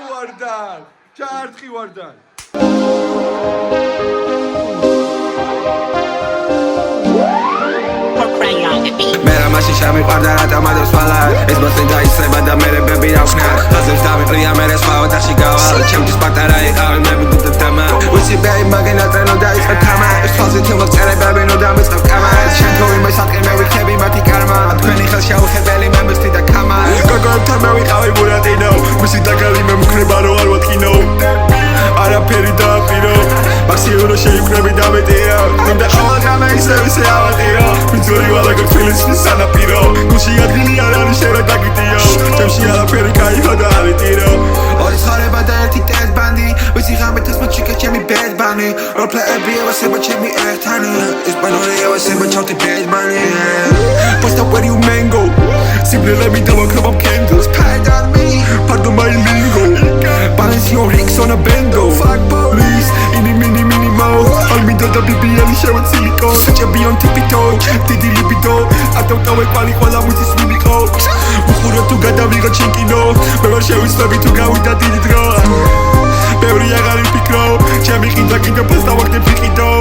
Vardan! Çartı vardan! Mera maşin şami qardan atamadım svalar Es bosin daiseba da mere bebi ravknar Lazim davqrია mere svavat axshi gaval ჩემთვის პატარა იყავი მე მიდუდა თამა ვიცი ბეი მაგენ ატრენო დაიწყე თამა სვალზე თემო წერებები ნუ დამეწყებ კამა შენ თუ იმე სატყი მე ვიხები მათი კარმა თქვენი ხელ შეუხებელი მე მისთი და კამა გოგოებთან მე ვიყავი ბურატინო მისი დაგალი მე მქრება რო არ ვატკინო არაფერი დააპირო მაქსიურო შეიქმნები დამეტირო მინდა ყოველ გამე ისე ისე ავატირო ვიძორი ვალაგებ თბილისის სანაპირო გულში ადგილი არ არის შენ რა დაგიტიო ჩემში არაფერი кайფა და ავიტირო ორი ცხოვრება და ერთი ტესტბანდი ვიცი ღამეთას მოჩიკა ჩემი ბედბანი როლპლეები ევასება ჩემი ერთანი ესპანური ევასება ჩავთი ბედბანი Posta where you mango სიმღერები დავაქრობამ candles pardon me pardon my lingo Balancion ricks on a bando Fuck police Ini mini mini mo Alminda da BBL შევეც სილიკო საჭები on tipito დიდი libido ატავტავე კვალი ყველა მუცის ვიმიყო უყურე თუ გადავიღო ჩინკინო მე ვარ შევიცნობი თუ გავიდა დიდი დრო ბევრი აღარ ვფიქრო ჩემი ყიდა კიდე ფას დავაგდებ ვიყიდო